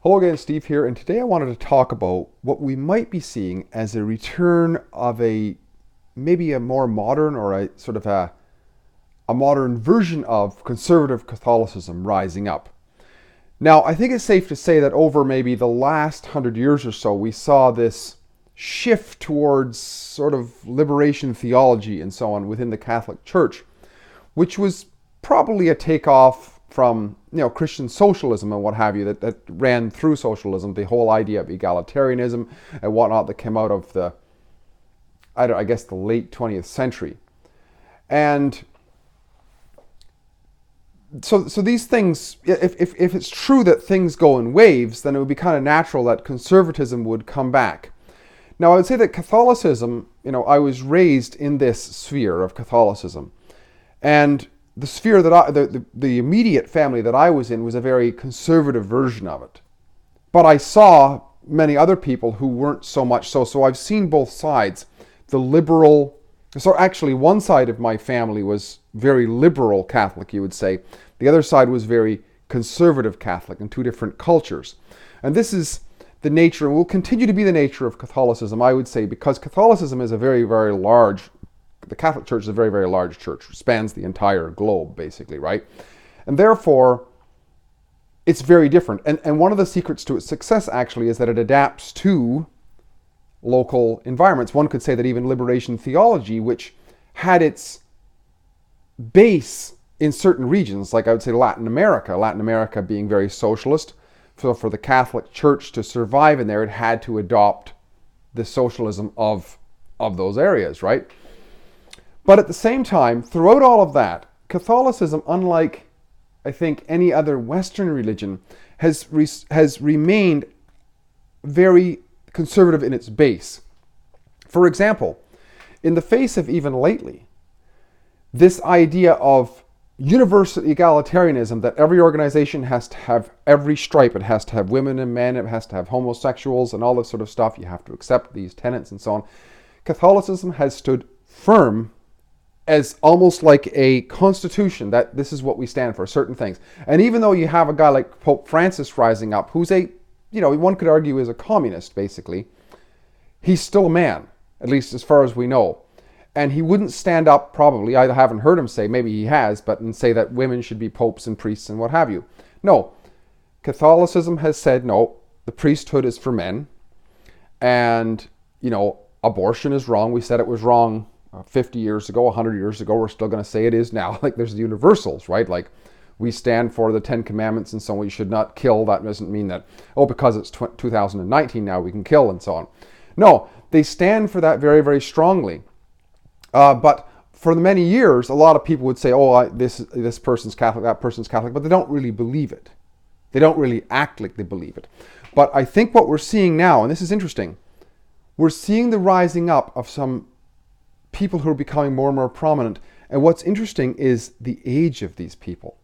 Hello again, Steve here, and today I wanted to talk about what we might be seeing as a return of maybe a more modern or a sort of a modern version of conservative Catholicism rising up. Now, I think it's safe to say that over maybe the last 100 years or so, we saw this shift towards sort of liberation theology and so on within the Catholic Church, which was probably a takeoff from Christian socialism and what have you that ran through socialism, the whole idea of egalitarianism and whatnot that came out of I guess the late 20th century. And so these things, if it's true that things go in waves, then it would be kind of natural that conservatism would come back. Now, I would say that Catholicism, I was raised in this sphere of Catholicism. And the sphere the immediate family that I was in was a very conservative version of it. But I saw many other people who weren't so much so. So I've seen both sides. So actually one side of my family was very liberal Catholic, you would say. The other side was very conservative Catholic in two different cultures. And this is the nature, and will continue to be the nature of Catholicism, I would say, because Catholicism is a very, very large the Catholic Church is a very, very large church. It spans the entire globe, basically, right? And therefore, it's very different. And one of the secrets to its success, actually, is that it adapts to local environments. One could say that even liberation theology, which had its base in certain regions, like I would say Latin America being very socialist, so for the Catholic Church to survive in there, it had to adopt the socialism of those areas, right? But at the same time, throughout all of that, Catholicism, unlike, I think, any other Western religion, has remained very conservative in its base. For example, in the face of even lately, this idea of universal egalitarianism, that every organization has to have every stripe, it has to have women and men, it has to have homosexuals and all this sort of stuff, you have to accept these tenets and so on. Catholicism has stood firm as almost like a constitution that this is what we stand for, certain things. And even though you have a guy like Pope Francis rising up, who's one could argue is a communist, basically, he's still a man, at least as far as we know. And he wouldn't stand up, probably, I haven't heard him say, maybe he has, and say that women should be popes and priests and what have you. No, Catholicism has said, no, the priesthood is for men. And, abortion is wrong. We said it was wrong 50 years ago, 100 years ago. We're still going to say it is now. Like, there's the universals, right? Like, we stand for the 10 Commandments and so on. We should not kill. That doesn't mean that, because it's 2019 now, we can kill and so on. No, they stand for that very, very strongly. But for many years, a lot of people would say, this person's Catholic, that person's Catholic, but they don't really believe it. They don't really act like they believe it. But I think what we're seeing now, and this is interesting, we're seeing the rising up of some people who are becoming more and more prominent. And what's interesting is the age of these people.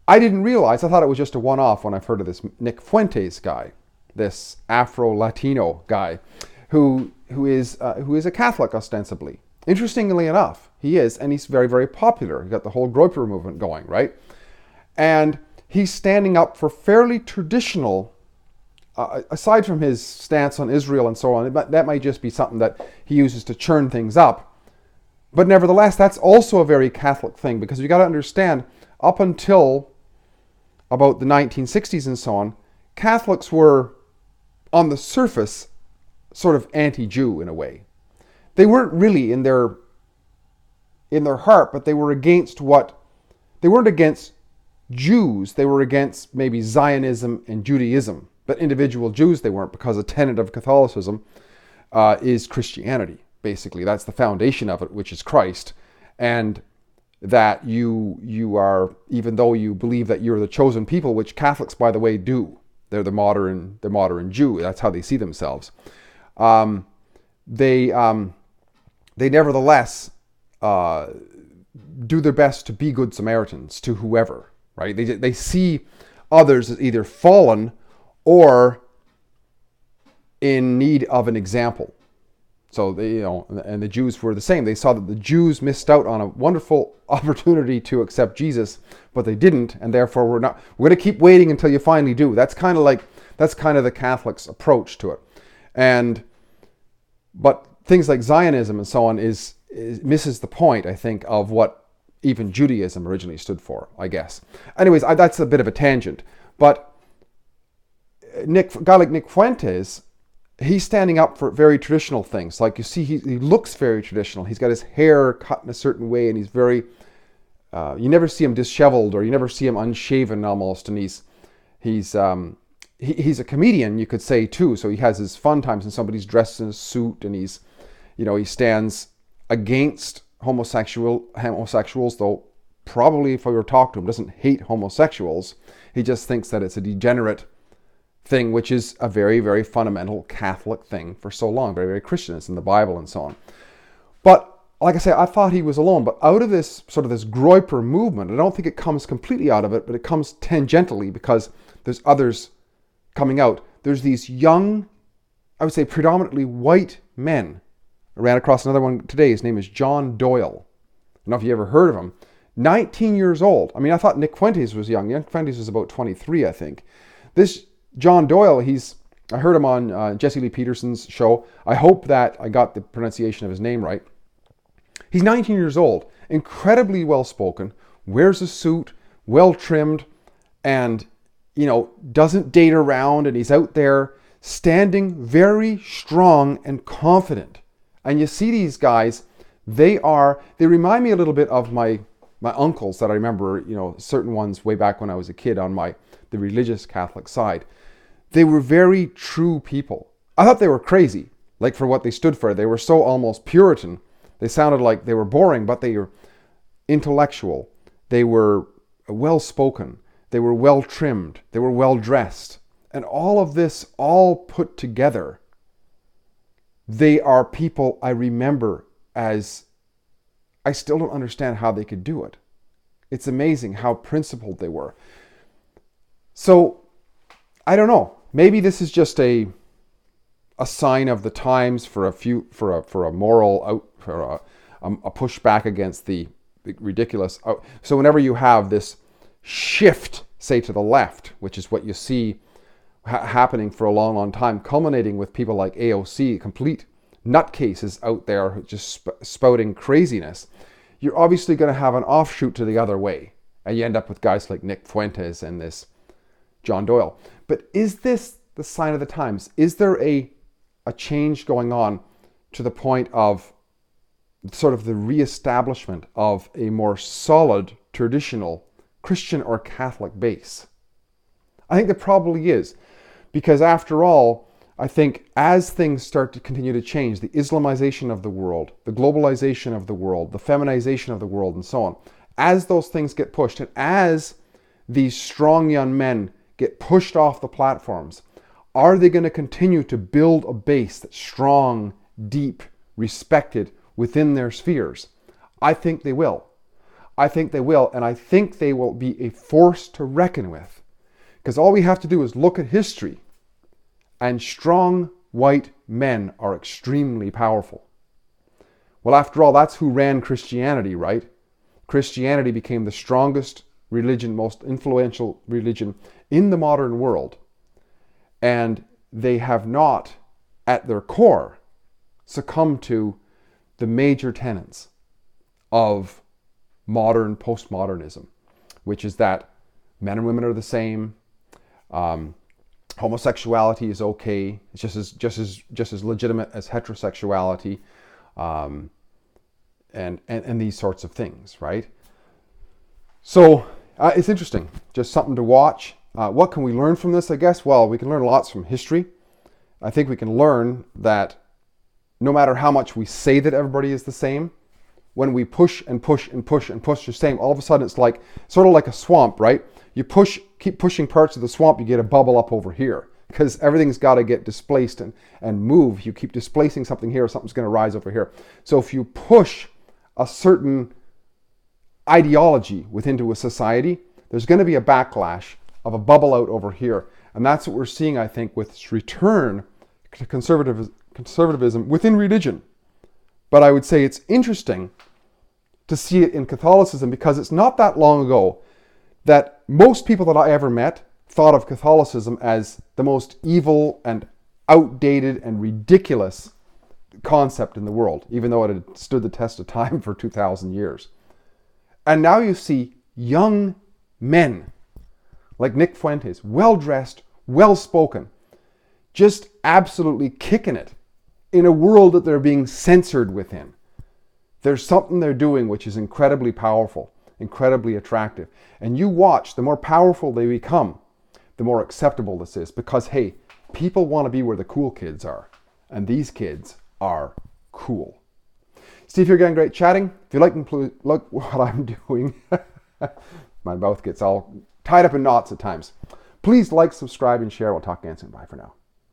I didn't realize, I thought it was just a one-off when I've heard of this Nick Fuentes guy, this Afro-Latino guy, who is a Catholic ostensibly. Interestingly enough, he is, and he's very, very popular. He's got the whole Groyper movement going, right? And he's standing up for fairly traditional, aside from his stance on Israel and so on, that might just be something that he uses to churn things up. But nevertheless, that's also a very Catholic thing, because you got to understand, up until about the 1960s and so on, Catholics were, on the surface, sort of anti-Jew in a way. They weren't really in their heart, but they were against they weren't against Jews, they were against maybe Zionism and Judaism. But individual Jews they weren't, because a tenet of Catholicism is Christianity, basically. That's the foundation of it, which is Christ. And that you are, even though you believe that you're the chosen people, which Catholics, by the way, do. They're the modern Jew. That's how they see themselves. They nevertheless do their best to be good Samaritans to whoever, right? They see others as either fallen or in need of an example. So they, and the Jews were the same. They saw that the Jews missed out on a wonderful opportunity to accept Jesus, but they didn't, and therefore we're going to keep waiting until you finally do. That's kind of the Catholics' approach to it. But things like Zionism and so on misses the point, I think, of what even Judaism originally stood for, I guess. Anyways, that's a bit of a tangent. But a guy like Nick Fuentes, he's standing up for very traditional things. Like you see, he looks very traditional. He's got his hair cut in a certain way, and he's very, you never see him disheveled, or you never see him unshaven almost. And he's a comedian, you could say, too. So he has his fun times, and somebody's dressed in a suit, and he stands against homosexuals, though probably if I were to talk to him, doesn't hate homosexuals. He just thinks that it's a degenerate thing, which is a very, very fundamental Catholic thing for so long, very, very Christian. It's in the Bible and so on. But like I say, I thought he was alone. But out of this Groyper movement, I don't think it comes completely out of it, but it comes tangentially, because there's others coming out. There's these young, I would say predominantly white men. I ran across another one today. His name is John Doyle. I don't know if you ever heard of him. 19 years old. I mean, I thought Nick Fuentes was young. Nick Fuentes was about 23, I think. This John Doyle, I heard him on Jesse Lee Peterson's show. I hope that I got the pronunciation of his name right. He's 19 years old, incredibly well-spoken, wears a suit, well-trimmed, and, doesn't date around, and he's out there standing very strong and confident. And you see these guys, they remind me a little bit of my uncles that I remember, certain ones way back when I was a kid on the religious Catholic side. They were very true people. I thought they were crazy, like for what they stood for. They were so almost Puritan. They sounded like they were boring, but they were intellectual. They were well-spoken. They were well-trimmed. They were well-dressed. And all of this, all put together, they are people I remember as, I still don't understand how they could do it. It's amazing how principled they were. So, I don't know. Maybe this is just a sign of the times for a pushback against the ridiculous. So whenever you have this shift, say to the left, which is what you see happening for a long, long time, culminating with people like AOC, complete nutcases out there just spouting craziness, you're obviously going to have an offshoot to the other way, and you end up with guys like Nick Fuentes and this John Doyle. But is this the sign of the times? Is there a change going on to the point of sort of the reestablishment of a more solid, traditional Christian or Catholic base? I think there probably is. Because after all, I think as things start to continue to change, the Islamization of the world, the globalization of the world, the feminization of the world, and so on, as those things get pushed, and as these strong young men get pushed off the platforms, are they going to continue to build a base that's strong, deep, respected within their spheres? I think they will. I think they will, and I think they will be a force to reckon with. Because all we have to do is look at history, and strong white men are extremely powerful. Well, after all, that's who ran Christianity, right? Christianity became the strongest religion, most influential religion in the modern world. And they have not, at their core, succumbed to the major tenets of modern postmodernism, which is that men and women are the same. Homosexuality is okay. It's just as legitimate as heterosexuality, and these sorts of things, right? So it's interesting, just something to watch. What can we learn from this? I guess, well, we can learn lots from history. I think we can learn that no matter how much we say that everybody is the same, when we push and push and push and push the same, all of a sudden it's like sort of like a swamp, right? You keep pushing parts of the swamp, you get a bubble up over here because everything's got to get displaced and move. You keep displacing something here, something's going to rise over here. So if you push a certain ideology within a society, there's going to be a backlash of a bubble out over here. And that's what we're seeing, I think, with this return to conservatism within religion. But I would say it's interesting to see it in Catholicism because it's not that long ago that most people that I ever met thought of Catholicism as the most evil and outdated and ridiculous concept in the world, even though it had stood the test of time for 2,000 years. And now you see young men like Nick Fuentes, well-dressed, well-spoken, just absolutely kicking it in a world that they're being censored within. There's something they're doing which is incredibly powerful, incredibly attractive. And you watch, the more powerful they become, the more acceptable this is. Because, hey, people want to be where the cool kids are. And these kids are cool. Steve here, getting great chatting. If you like look what I'm doing, my mouth gets all tied up in knots at times. Please like, subscribe, and share. We'll talk again soon. Bye for now.